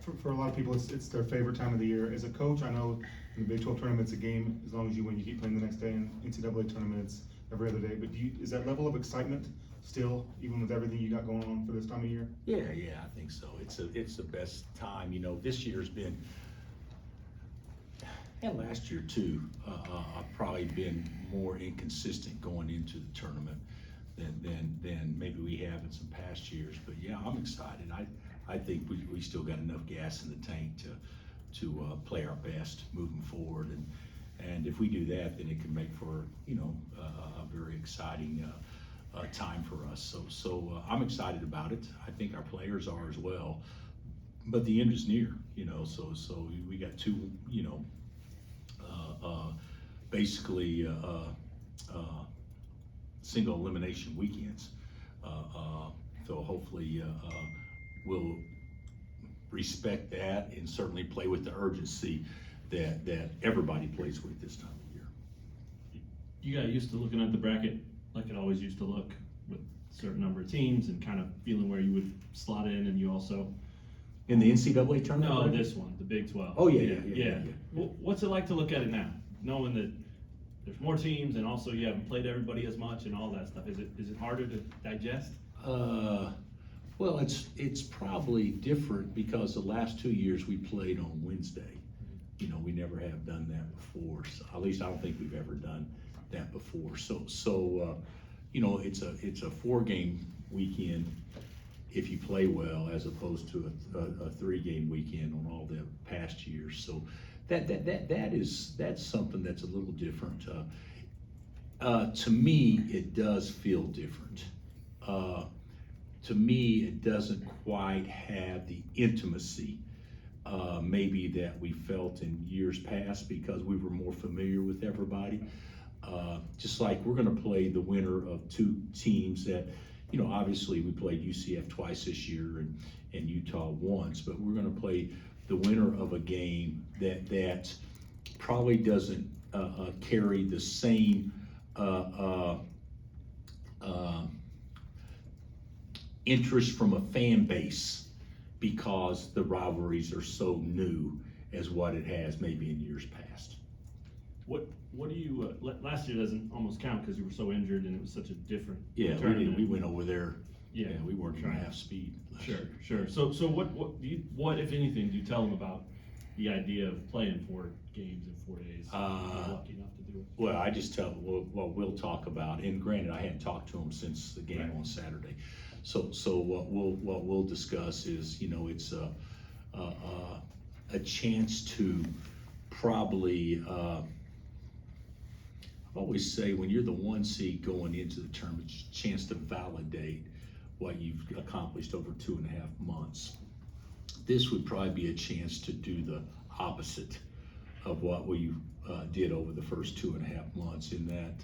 For a lot of people, it's their favorite time of the year. As a coach, I know in the Big 12 tournament, it's a game. As long as you win, you keep playing the next day. And NCAA tournaments every other day. But is that level of excitement still, even with everything you got going on for this time of year? Yeah, I think so. It's the best time. You know, this year's been, and last year too, I've probably been more inconsistent going into the tournament than maybe we have in some past years. But yeah, I'm excited. I think we still got enough gas in the tank to play our best moving forward, and if we do that, then it can make for, you know, a very exciting time for us. So I'm excited about it. I think our players are as well. But the end is near, you know. So we got two, you know, basically single elimination weekends. So hopefully we'll respect that and certainly play with the urgency that everybody plays with this time of year. You got used to looking at the bracket like it always used to look, with a certain number of teams and kind of feeling where you would slot in, and you also In the NCAA tournament? no, bracket? this one, the Big 12. Oh yeah. What's it like to look at it now, knowing that there's more teams and also you haven't played everybody as much and all that stuff? Is it harder to digest? Well, it's probably different because the last 2 years we played on Wednesday. You know, we never have done that before. So at least I don't think we've ever done that before. So you know, it's a 4-game weekend if you play well, as opposed to a 3-game weekend on all the past years. So that's something that's a little different. To me, it does feel different. To me, it doesn't quite have the intimacy maybe that we felt in years past, because we were more familiar with everybody. Just like we're going to play the winner of 2 teams that, you know, obviously we played UCF twice this year and Utah once, but we're going to play the winner of a game that probably doesn't carry the same interest from a fan base, because the rivalries are so new as what it has maybe in years past. What do you last year doesn't almost count because you were so injured and it was such a different tournament. We went over there. Yeah, we weren't even half speed. Sure. So what if anything do you tell them about the idea of playing 4 games in 4 days? If you're lucky enough to do it. Well, I just tell them what we'll talk about, and granted, I hadn't talked to them since the game on Saturday. So what we'll discuss is, you know, it's a chance to probably. I always say when you're the 1 seed going into the tournament, it's a chance to validate what you've accomplished over 2.5 months. This would probably be a chance to do the opposite of what we did over the first 2.5 months, in that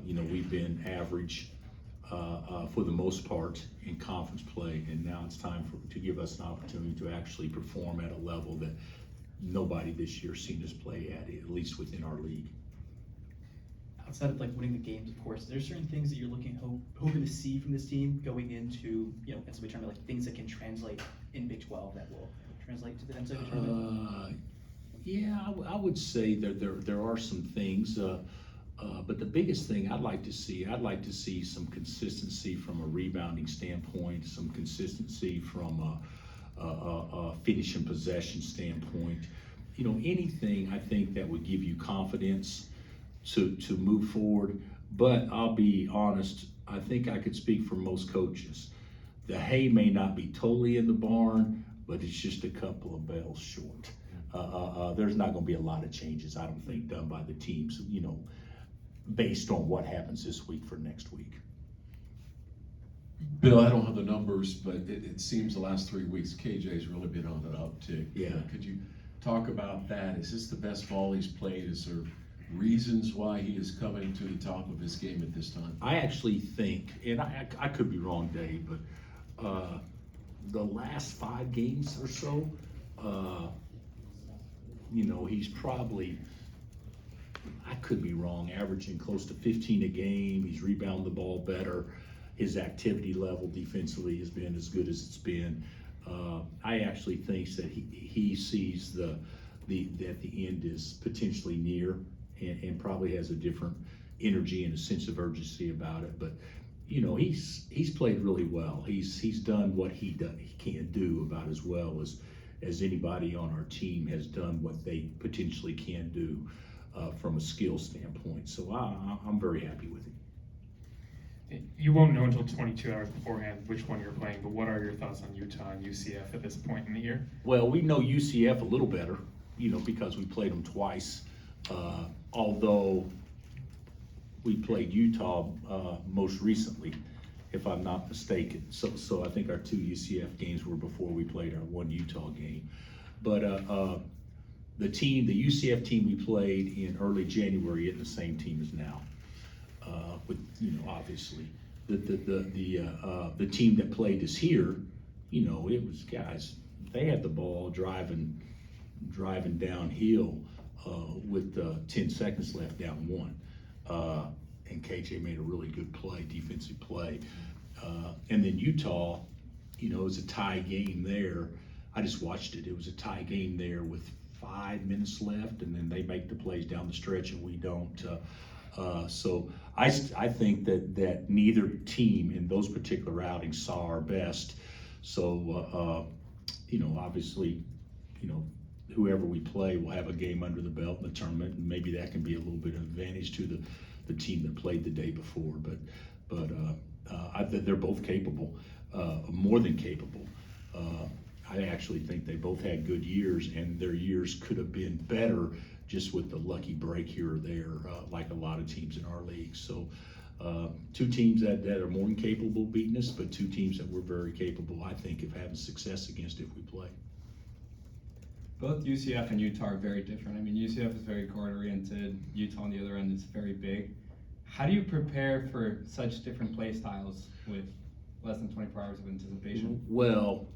you know, we've been average for the most part in conference play, and now it's time to give us an opportunity to actually perform at a level that nobody this year seen us play at least within our league. Outside of like winning the games, of course, there's certain things that you're hoping to see from this team going into, you know, NCAA tournament, like things that can translate in Big 12 that will translate to the NCAA tournament. Yeah, I would say that there are some things, but the biggest thing I'd like to see some consistency from a rebounding standpoint, some consistency from a finishing possession standpoint. You know, anything I think that would give you confidence to move forward. But I'll be honest, I think I could speak for most coaches. The hay may not be totally in the barn, but it's just a couple of bales short. There's not going to be a lot of changes, I don't think, done by the teams, you know, based on what happens this week for next week. Bill, I don't have the numbers, but it seems the last 3 weeks KJ's really been on an uptick. Yeah. Could you talk about that? Is this the best ball he's played? Is there reasons why he is coming to the top of his game at this time? I actually think, and I could be wrong, Dave, but the last 5 games or so, you know, he's probably, I could be wrong, averaging close to 15 a game. He's rebounded the ball better. His activity level defensively has been as good as it's been. I actually think that he sees that the end is potentially near, and probably has a different energy and a sense of urgency about it. But you know, he's played really well. He's done what he can do about as well as anybody on our team has done what they potentially can do from a skill standpoint. So I'm very happy with him. You won't know until 22 hours beforehand which one you're playing, but what are your thoughts on Utah and UCF at this point in the year? Well, we know UCF a little better, you know, because we played them twice. Although we played Utah most recently, if I'm not mistaken. So I think our 2 UCF games were before we played our 1 Utah game. But the UCF team we played in early January isn't the same team as now. With, you know, obviously the team that played us here, you know, it was guys. They had the ball driving downhill with 10 seconds left, down 1, and KJ made a really good defensive play. And then Utah, you know, it was a tie game there. I just watched it. It was a tie game there with 5 minutes left, and then they make the plays down the stretch, and we don't. So I think that neither team in those particular outings saw our best. So you know, obviously, you know, whoever we play will have a game under the belt in the tournament, and maybe that can be a little bit of advantage to the team that played the day before. But they're both capable, more than capable. I actually think they both had good years, and their years could have been better just with the lucky break here or there, like a lot of teams in our league. So 2 teams that are more than capable of beating us, but 2 teams that we're very capable, I think, of having success against if we play. Both UCF and Utah are very different. I mean, UCF is very guard-oriented. Utah on the other end is very big. How do you prepare for such different play styles with less than 24 hours of anticipation? Well,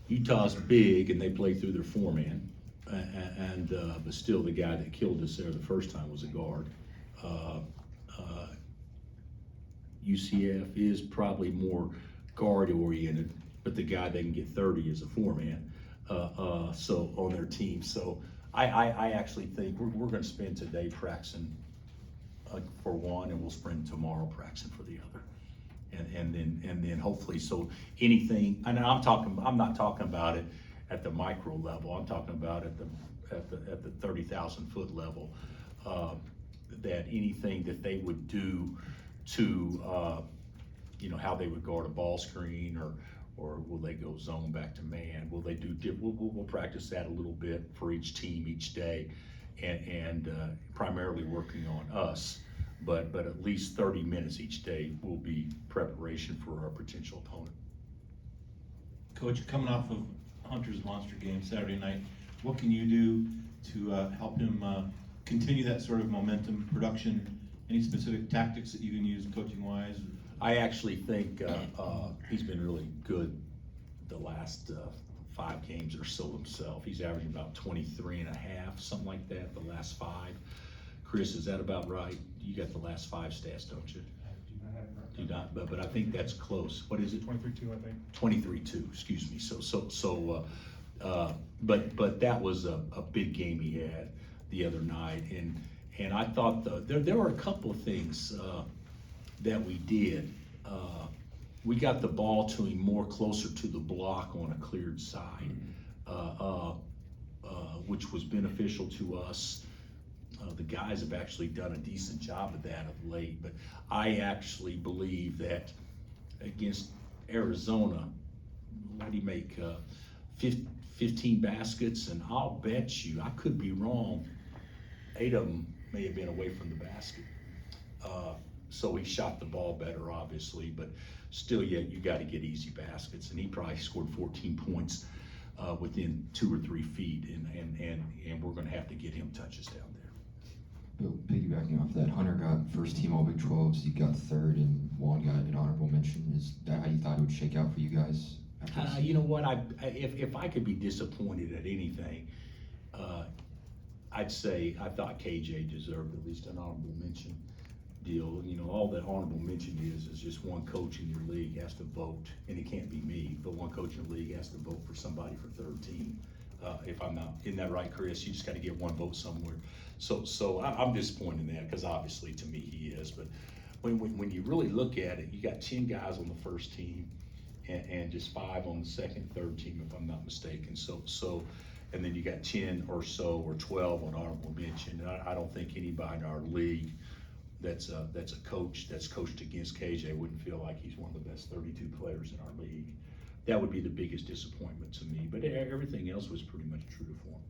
Utah's big, and they play through their 4-man, but still the guy that killed us there the first time was a guard. UCF is probably more guard-oriented, but the guy that can get 30 is a 4-man, so on their team. So I actually think we're going to spend today practicing for one, and we'll spend tomorrow practicing for the other. And then hopefully, so anything, and I'm not talking about it at the micro level. I'm talking about at the 30,000 foot level. That anything that they would do to, you know, how they would guard a ball screen, or will they go zone back to man? Will they do? We'll practice that a little bit for each team each day, and primarily working on us. But at least 30 minutes each day will be preparation for our potential opponent. Coach, coming off of Hunter's monster game Saturday night, what can you do to help him continue that sort of momentum, production? Any specific tactics that you can use coaching-wise? I actually think he's been really good the last 5 games or so himself. He's averaging about 23 and a half, something like that, the last 5. Chris, is that about right? You got the last 5 stats, don't you? Do not, but I think that's close. What is it? 23-2, I think. 23-2, excuse me. But that was a big game he had the other night, and I thought there were a couple of things that we did. We got the ball to him more closer to the block on a cleared side, which was beneficial to us. The guys have actually done a decent job of that of late, but I actually believe that against Arizona, what do you make, 15 baskets, and I'll bet you, I could be wrong, 8 of them may have been away from the basket. So he shot the ball better, obviously, but still yet you got to get easy baskets, and he probably scored 14 points within 2 or 3 feet, and we're going to have to get him touches down there. Bill, piggybacking off that, Hunter got first team All Big 12s, you got 3rd, and Juan got an honorable mention. Is that how you thought it would shake out for you guys? You know what, if I could be disappointed at anything, I'd say I thought KJ deserved at least an honorable mention. deal. You know, all that honorable mention is just one coach in your league has to vote, and it can't be me, but one coach in the league has to vote for somebody for third team. If I'm not, isn't that right, Chris? You just got to get one vote somewhere. So I'm disappointed in that because obviously to me he is. But when you really look at it, you got 10 guys on the first team and just 5 on the second, third team, if I'm not mistaken. So, and then you got 10 or so or 12 on honorable mention. I don't think anybody in our league that's a coach that's coached against KJ wouldn't feel like he's one of the best 32 players in our league. That would be the biggest disappointment to me, but everything else was pretty much true to form.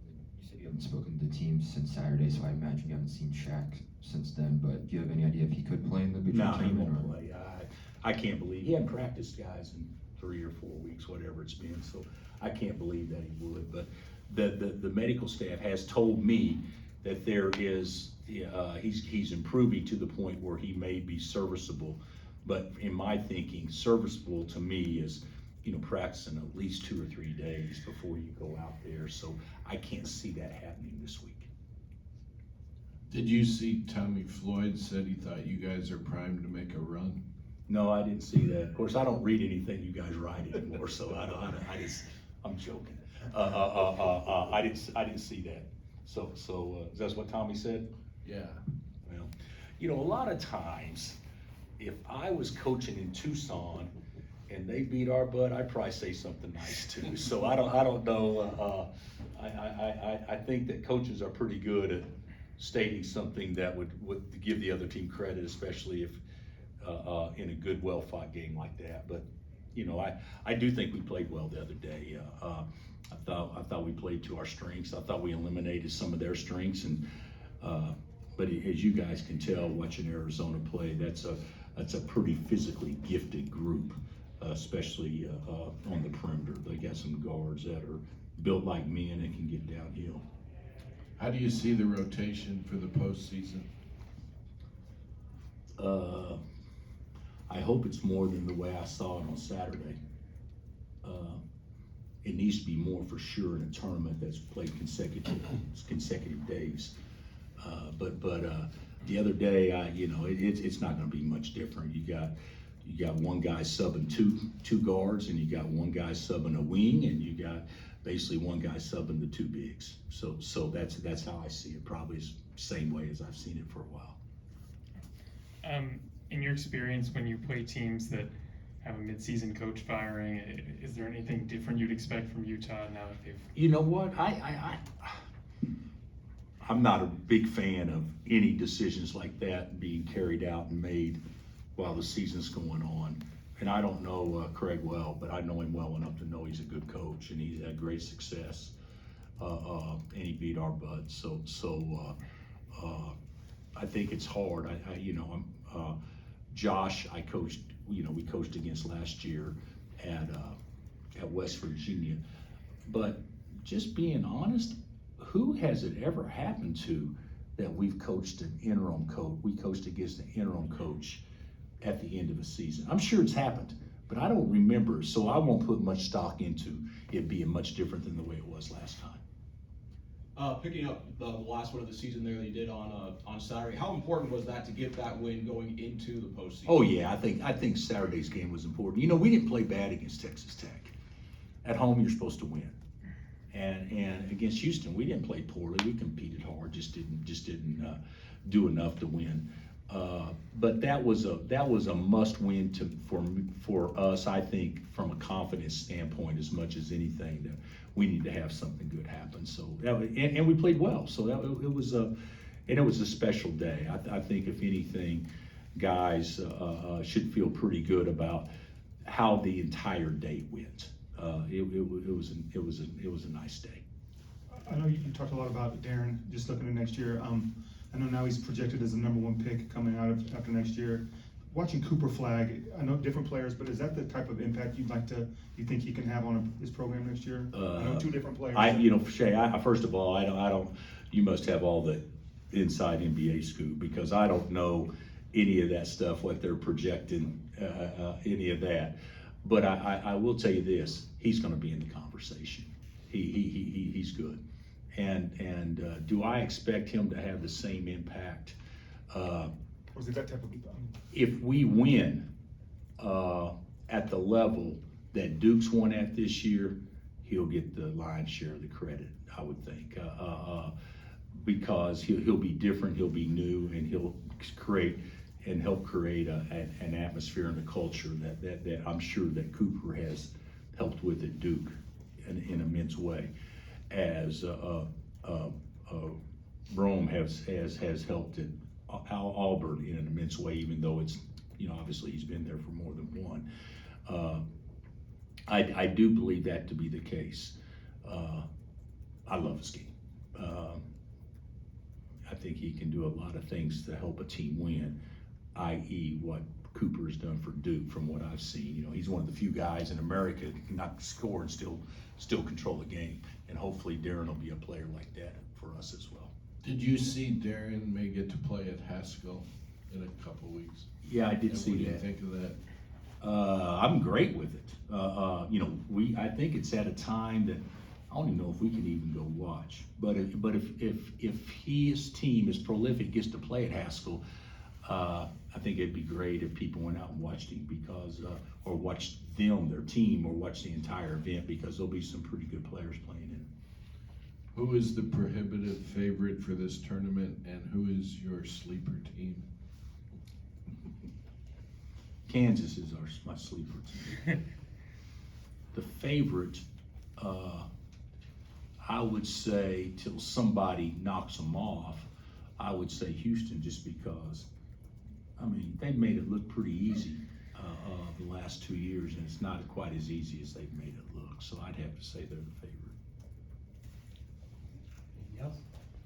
You said you haven't spoken to the team since Saturday, so I imagine you haven't seen Shaq since then, but do you have any idea if he could play in the Big 12 No, he tournament? won't play. I can't believe, he hadn't practiced, guys, in 3 or 4 weeks, whatever it's been, so I can't believe that he would. But the medical staff has told me that there is, he's improving to the point where he may be serviceable. But in my thinking, serviceable to me is, you know, practicing at least 2 or 3 days before you go out there. So I can't see that happening this week. Did you see Tommy Floyd said he thought you guys are primed to make a run? No, I didn't see that. Of course, I don't read anything you guys write anymore, so I'm joking. I didn't see that. So is that what Tommy said? Yeah. Well, you know, a lot of times, if I was coaching in Tucson and they beat our butt, I'd probably say something nice too. So I don't know. I think that coaches are pretty good at stating something that would give the other team credit, especially if in a good, well-fought game like that. But you know, I do think we played well the other day. I thought we played to our strengths. I thought we eliminated some of their strengths, and but as you guys can tell, watching Arizona play, that's a pretty physically gifted group, especially on the perimeter. They got some guards that are built like men and can get downhill. How do you see the rotation for the postseason? I hope it's more than the way I saw it on Saturday. It needs to be more for sure in a tournament that's played consecutive days. But the other day, you know, it's not going to be much different. You got one guy subbing two guards, and you got one guy subbing a wing, and you got basically one guy subbing the 2 bigs. So that's how I see it. Probably the same way as I've seen it for a while. In your experience, when you play teams that have a mid-season coach firing, is there anything different you'd expect from Utah now that they've? You know what? I'm not a big fan of any decisions like that being carried out and made while the season's going on. And I don't know Craig well, but I know him well enough to know he's a good coach and he's had great success. And he beat our butt. So I think it's hard. Josh, I coached. You know, we coached against last year at West Virginia. But just being honest, who has it ever happened to that we've coached an interim coach? We coached against an interim coach at the end of a season. I'm sure it's happened, but I don't remember, so I won't put much stock into it being much different than the way it was last time. Picking up the last one of the season there that you did on Saturday, how important was that to get that win going into the postseason? Oh yeah, I think Saturday's game was important. You know, we didn't play bad against Texas Tech. At home, you're supposed to win, and against Houston, we didn't play poorly. We competed hard, just didn't do enough to win. But that was a must-win for us. I think from a confidence standpoint, as much as anything, that we need to have something good happen. So and we played well. So it was a special day. I think if anything, guys should feel pretty good about how the entire day went. It was a nice day. I know you talked a lot about Darren, just looking at next year. I know now he's projected as the #1 pick coming out after next year. Watching Cooper Flag, I know different players, but is that the type of impact you think he can have on his program next year? I know 2 different players. Shay, first of all, I don't. You must have all the inside NBA scoop because I don't know any of that stuff, what they're projecting, any of that. But I will tell you this: he's going to be in the conversation. He's good. And do I expect him to have the same impact Or is it that type of, If we win, at the level that Duke's won at this year, he'll get the lion's share of the credit, I would think. Because he'll be different, he'll be new, and he'll help create an atmosphere and a culture that I'm sure that Cooper has helped with at Duke in an immense way, as Rome has helped at Auburn in an immense way, even though it's, obviously he's been there for more than one. I do believe that to be the case. I love his game. I think he can do a lot of things to help a team win, i.e. what Cooper has done for Duke from what I've seen. He's one of the few guys in America that can not score and still control the game. And hopefully Darren will be a player like that for us as well. Did you see Darren may get to play at Haskell in a couple weeks? Yeah, I did And see what do you that. think of that? I'm great with it. I think it's at a time that I don't even know if we can even go watch. But if his team is prolific, gets to play at Haskell, I think it'd be great if people went out and watched him or watched them, their team, or watched the entire event, because there'll be some pretty good players playing in it. Who is the prohibitive favorite for this tournament, and who is your sleeper team? Kansas is my sleeper team. The favorite, I would say, till somebody knocks them off, I would say Houston, just because, they've made it look pretty easy the last 2 years, and it's not quite as easy as they've made it look. So I'd have to say they're the favorite.